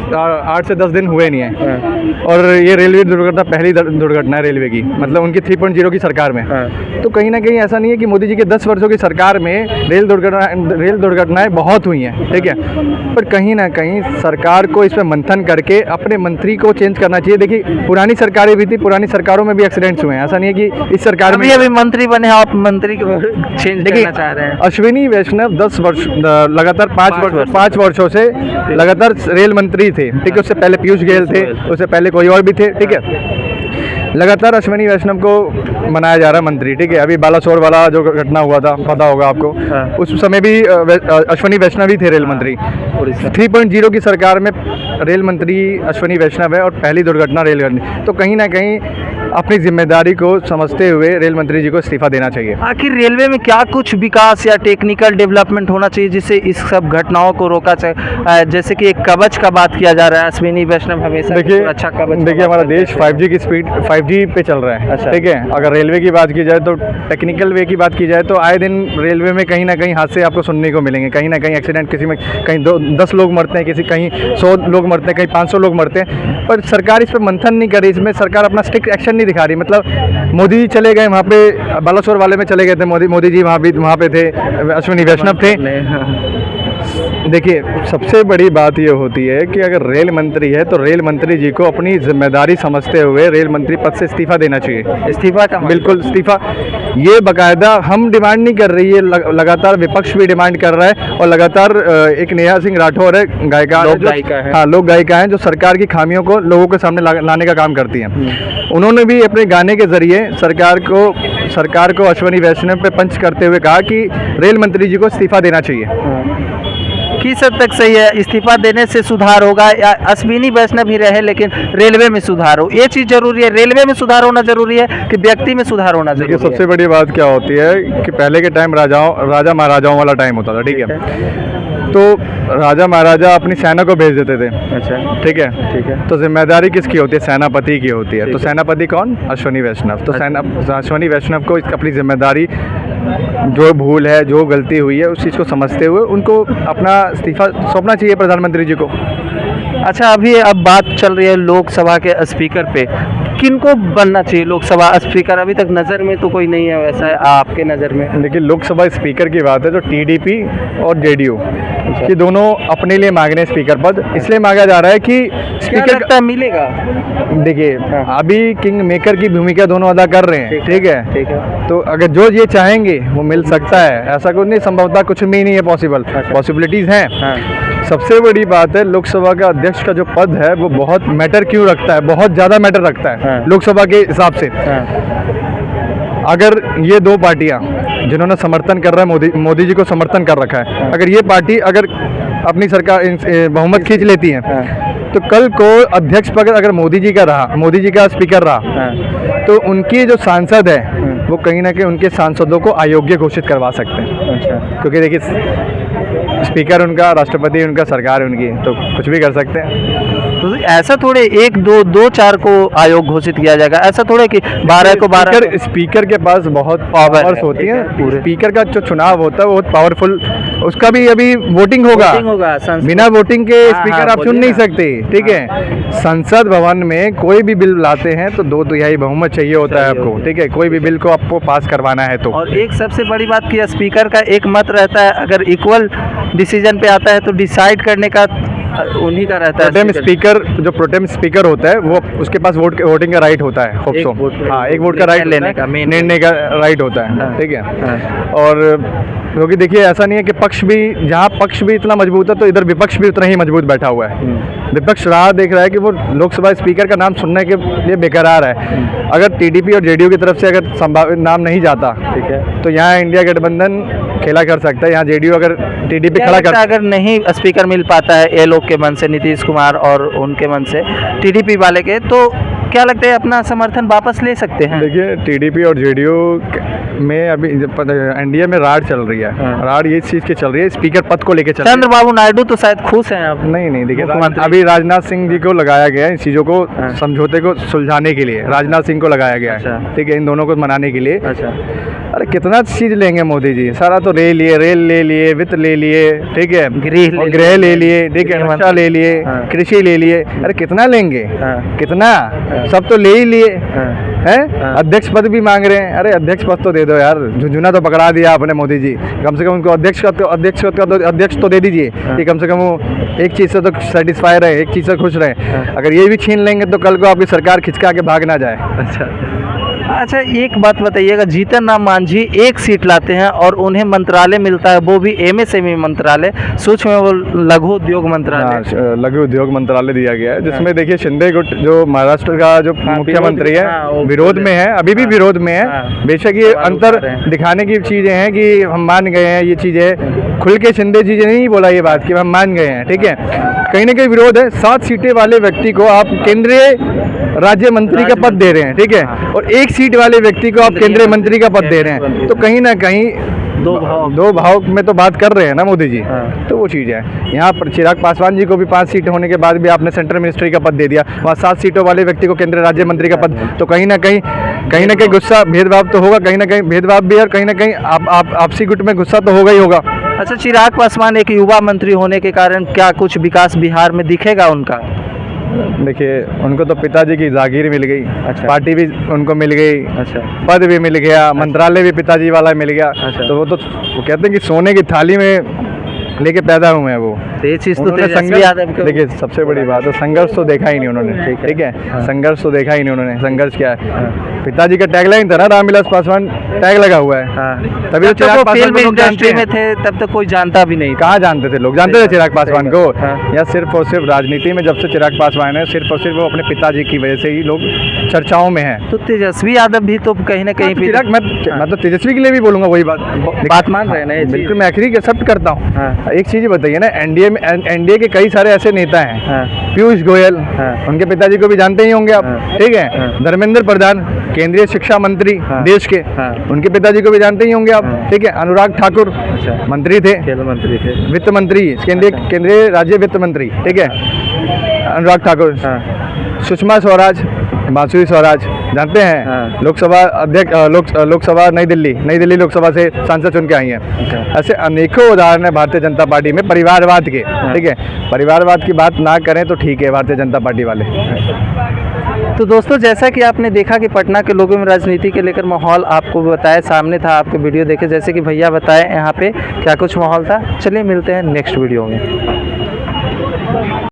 8 से 10 दिन हुए नहीं है और ये रेलवे दुर्घटना पहली दुर्घटना है रेलवे की, मतलब उनकी 3.0 की सरकार में। तो कहीं ना कहीं ऐसा नहीं है कि मोदी जी के 10 वर्षों की सरकार में रेल दुर्घटनाएं बहुत हुई हैं, ठीक है, पर कहीं ना कहीं सरकार को इस पर मंथन करके अपने मंत्री को चेंज करना चाहिए। देखिए पुरानी सरकारें भी थी, पुरानी सरकारों में भी एक्सीडेंट्स हुए हैं, ऐसा नहीं है कि इस सरकार में। अभी मंत्री बने, आप मंत्री को चेंज करना चाह रहे हैं। अश्विनी वैष्णव 10 वर्ष लगातार 5 वर्षों से लगातार रेल मंत्री थे, ठीक है। उससे पहले पीयूष गोयल थे, उससे पहले कोई और भी थे, ठीक है। लगातार अश्विनी वैष्णव को मनाया जा रहा है मंत्री, ठीक है। अभी बालासोर वाला जो घटना हुआ था पता होगा आपको, उस समय भी अश्विनी वैष्णव ही थे रेल मंत्री। 3.0 की सरकार में रेल मंत्री अश्विनी वैष्णव है और पहली दुर्घटना रेल। तो कहीं ना कहीं अपनी जिम्मेदारी को समझते हुए रेल मंत्री जी को इस्तीफा देना चाहिए। आखिर रेलवे में क्या कुछ विकास या टेक्निकल डेवलपमेंट होना चाहिए जिससे इस सब घटनाओं को रोका जाए? जैसे कि एक कवच का बात किया जा रहा है, अश्विनी वैष्णव हमेशा अच्छा कवच। देखिए हमारा देश 5G की स्पीड 5G पे चल रहा है, ठीक है। अगर रेलवे की बात की जाए तो टेक्निकल वे की बात की जाए तो आए दिन रेलवे में कहीं ना कहीं हादसे आपको सुनने को मिलेंगे, कहीं ना कहीं एक्सीडेंट, किसी में कहीं 10 लोग मरते हैं, किसी कहीं 100 लोग मरते हैं, कहीं 500 लोग मरते हैं, पर सरकार इस पर मंथन नहीं कर रही। इसमें सरकार अपना स्ट्रिक्ट एक्शन नहीं दिखा रही। मतलब मोदी जी चले गए वहाँ पे, बालासोर वाले में चले गए थे मोदी जी, वहाँ पे थे, अश्विनी वैष्णव थे। देखिए सबसे बड़ी बात ये होती है कि अगर रेल मंत्री है तो रेल मंत्री जी को अपनी जिम्मेदारी समझते हुए रेल मंत्री पद से इस्तीफा देना चाहिए। इस्तीफा का बिल्कुल इस्तीफा, ये बाकायदा हम डिमांड नहीं कर रही है, लगातार विपक्ष भी डिमांड कर रहा है और लगातार एक नेहा सिंह राठौर है, गायिका है, हाँ लोक गायिका हैं जो सरकार की खामियों को लोगों के सामने लाने का काम करती हैं। उन्होंने भी अपने गाने के जरिए सरकार को अश्विनी वैष्णव पे पंच करते हुए कहा कि रेल मंत्री जी को इस्तीफा देना चाहिए। किस हद तक सही है? इस्तीफा देने से सुधार होगा या अश्विनी वैष्णव ही रहे लेकिन रेलवे में सुधार हो? ये चीज़ जरूरी है, रेलवे में सुधार होना जरूरी है कि व्यक्ति में सुधार होना जरूरी है? सबसे बड़ी बात क्या होती है कि पहले के टाइम राजा महाराजाओं वाला टाइम होता था, ठीक है। तो राजा महाराजा अपनी सेना को भेज देते थे, अच्छा ठीक है। तो जिम्मेदारी किसकी होती है? सेनापति की होती है। तो सेनापति कौन? अश्विनी वैष्णव। तो अश्विनी वैष्णव को अपनी जिम्मेदारी, जो भूल है, जो गलती हुई है, उस चीज़ को समझते हुए उनको अपना इस्तीफा सौंपना चाहिए प्रधानमंत्री जी को। अच्छा, अभी अब बात चल रही है लोकसभा के स्पीकर पे, किनको बनना चाहिए लोकसभा स्पीकर? अभी तक नज़र में तो कोई नहीं है वैसा है आपके नज़र में? देखिए लोकसभा स्पीकर की बात है तो टीडीपी और जेडीयू कि दोनों अपने लिए मांग रहे हैं स्पीकर पद। इसलिए मांगा जा रहा है कि स्पीकर का मिलेगा। देखिए अभी किंग मेकर की भूमिका दोनों अदा कर रहे हैं, ठीक है। तो अगर जो ये चाहेंगे वो मिल सकता है, ऐसा कुछ नहीं, संभवतः कुछ भी नहीं है पॉसिबल, पॉसिबिलिटीज़ हैं। सबसे बड़ी बात है लोकसभा का अध्यक्ष का जो पद है वो बहुत मैटर क्यों रखता है, बहुत ज़्यादा मैटर रखता है लोकसभा के हिसाब से। अगर ये दो पार्टियां जिन्होंने समर्थन कर रहा है, मोदी जी को समर्थन कर रखा है, अगर ये पार्टी अगर अपनी सरकार बहुमत खींच लेती है तो कल को अध्यक्ष पद अगर मोदी जी का स्पीकर रहा तो उनकी जो सांसद है वो कहीं ना कहीं उनके सांसदों को अयोग्य घोषित करवा सकते हैं। क्योंकि देखिए स्पीकर उनका, राष्ट्रपति उनका, सरकार उनकी, तो कुछ भी कर सकते हैं। तो ऐसा थोड़े 1, 2, 2, 4 को आयोग घोषित किया जाएगा, ऐसा थोड़े कि 12 को 12। स्पीकर के पास बहुत पावर्स होती हैं। स्पीकर का जो चुनाव होता है वो बहुत पावरफुल, उसका भी अभी वोटिंग होगा। बिना वोटिंग के स्पीकर आप चुन नहीं सकते, ठीक है। संसद भवन में कोई भी बिल लाते हैं तो 2/3 बहुमत चाहिए होता है आपको, ठीक है, कोई भी बिल को आपको पास करवाना है तो। और एक सबसे बड़ी बात कि स्पीकर का एक मत रहता है, अगर इक्वल डिसीजन पे आता है तो डिसाइड करने का उन्हीं का रहता है। प्रोटेम स्पीकर होता है वो, उसके पास वोटिंग का राइट होता है, एक वोट का राइट लेने का, निर्णय का राइट होता है, ठीक है। और क्योंकि देखिए ऐसा नहीं है कि जहाँ पक्ष भी इतना मजबूत है तो इधर विपक्ष भी उतना ही मजबूत बैठा हुआ है। विपक्ष राह देख रहा है कि वो लोकसभा स्पीकर का नाम सुनने के लिए बेकरार है। अगर टीडीपी और जेडीयू की तरफ से अगर संभावित नाम नहीं जाता, ठीक है, तो यहाँ इंडिया गठबंधन खेला कर सकता है। यहाँ जेडीयू अगर टीडीपी खड़ा कर, अगर नहीं स्पीकर मिल पाता है ये लोग के मन से, नीतीश कुमार और उनके मन से टीडीपी वाले के, तो क्या लगता है अपना समर्थन वापस ले सकते हैं? देखिए टीडीपी और जेडीयू में अभी एनडीए में राड चल रही है। हाँ। राड ये चीज़ की चल रही है, स्पीकर पद को लेके चल रही है। चंद्रबाबू नायडू तो शायद खुश हैं अब। नहीं देखिए मुख्यमंत्री। अभी राजनाथ सिंह जी को लगाया गया है इन चीज़ों को हाँ। समझौते को सुलझाने के लिए, राजनाथ सिंह को लगाया गया है, अच्छा। ठीक है, इन दोनों को मनाने के लिए। अच्छा। अरे कितना चीज़ लेंगे मोदी जी, सारा तो रेल ले लिए, वित्त ले लिए, ठीक है, और गृह ले लिए, ठीक है, रक्षा ले लिए, हाँ। कृषि ले लिए, अरे कितना लेंगे, हाँ। कितना, सब तो ले ही लिए हाँ। हैं। हाँ। अध्यक्ष पद भी मांग रहे हैं, अरे अध्यक्ष पद तो दे दो यार, झुंझुना तो पकड़ा दिया आपने मोदी जी, कम से कम उनको अध्यक्ष तो दे दीजिए कि कम से कम वो एक चीज़ से तो सेटिस्फाई रहे, एक चीज़ से खुश रहे। अगर ये भी छीन लेंगे तो कल को आपकी सरकार खिंचका के भाग ना जाए। अच्छा एक बात बताइएगा, जीतन राम मांझी एक सीट लाते हैं और उन्हें मंत्रालय मिलता है, वो भी एमएसएमई मंत्रालय, सूक्ष्म एवं लघु उद्योग मंत्रालय। हाँ, लघु उद्योग मंत्रालय दिया गया है, जिसमें देखिए शिंदे गुट जो महाराष्ट्र का जो मुख्यमंत्री है विरोध में है, अभी भी विरोध में है। बेशक ये अंतर दिखाने की चीज़ें हैं कि हम मान गए हैं, ये चीज़ें खुल के शिंदे जी ने नहीं बोला ये बात कि हम मान गए हैं, ठीक है, कहीं ना कहीं विरोध है। 7 सीटें वाले व्यक्ति को आप केंद्रीय राज्य मंत्री का पद दे रहे हैं, ठीक है, और 1 सीट वाले व्यक्ति को आप केंद्रीय मंत्री का पद दे रहे हैं, तो कहीं ना कहीं दो भाव में तो बात कर रहे हैं ना मोदी जी। तो वो चीज़ है। यहाँ पर चिराग पासवान जी को भी 5 सीट होने के बाद भी आपने सेंट्रल मिनिस्ट्री का पद दे दिया, वहाँ 7 सीटों वाले व्यक्ति को केंद्रीय राज्य मंत्री का पद, तो कहीं ना कहीं गुस्सा, भेदभाव तो होगा, कहीं ना कहीं भेदभाव भी, और कहीं ना कहीं आपसी गुट में गुस्सा तो होगा ही होगा। अच्छा, चिराग पासवान एक युवा मंत्री होने के कारण क्या कुछ विकास बिहार में दिखेगा उनका? देखिए उनको तो पिताजी की जागीर मिल गई, अच्छा। पार्टी भी उनको मिल गई, अच्छा। पद भी मिल गया, मंत्रालय भी पिताजी वाला मिल गया, अच्छा। तो वो कहते हैं कि सोने की थाली में लेके पैदा हुए हैं वो। तो ये चीज़ तो उन्होंने तेजस्वी यादव को, देखिए सबसे बड़ी बात है संघर्ष तो देखा ही नहीं उन्होंने, ठीक है, हाँ। संघर्ष तो देखा ही नहीं उन्होंने। संघर्ष क्या है, पिताजी का टैगलाइन था ना, रामविलास पासवान टैग लगा हुआ है, हाँ। तभी तो चिराग पासवान फिल्म को लोग जानते इंडस्ट्री हैं। में थे तब तक कोई जानता भी नहीं था। कहाँ जानते थे लोग, जानते थे चिराग पासवान को, हाँ। या सिर्फ और सिर्फ राजनीति में जब से चिराग पासवान है, सिर्फ और सिर्फ वो अपने पिताजी की वजह से ही लोग चर्चाओं में हैं। तो तेजस्वी यादव भी तो कहीं ना कहीं चिराग, मैं तो तेजस्वी के लिए भी बोलूंगा वही बात मान रहे हैं ना ये चीज़? बिल्कुल, मैं आखिरी एक्सेप्ट करता हूँ। हाँ। एक चीज़ बताइए ना, एनडीए के कई सारे ऐसे नेता हैं, हाँ। पीयूष गोयल, हाँ। उनके पिताजी को भी जानते ही होंगे आप, हाँ। ठीक है, हाँ। धर्मेंद्र प्रधान, केंद्रीय शिक्षा मंत्री हाँ। देश के, हाँ। उनके पिताजी को भी जानते ही होंगे आप, हाँ। ठीक है, अनुराग ठाकुर अच्छा। मंत्री थे, खेल मंत्री थे, वित्त मंत्री, केंद्रीय राज्य वित्त मंत्री, ठीक है, अनुराग ठाकुर, हाँ। सुषमा स्वराज, बांसुरी स्वराज, जानते हैं, हाँ। लोकसभा अध्यक्ष, लोकसभा नई दिल्ली लोकसभा से सांसद चुन के आई हैं। अच्छा। ऐसे अनेकों उदाहरण है भारतीय जनता पार्टी में परिवारवाद के, ठीक है, परिवारवाद की बात ना करें तो ठीक है भारतीय जनता पार्टी वाले। तो दोस्तों, जैसा कि आपने देखा कि पटना के लोगों में राजनीति के लेकर माहौल आपको बताया, सामने था, आपको वीडियो देखे, जैसे कि भैया बताए यहाँ पे क्या कुछ माहौल था। चलिए मिलते हैं नेक्स्ट वीडियो में।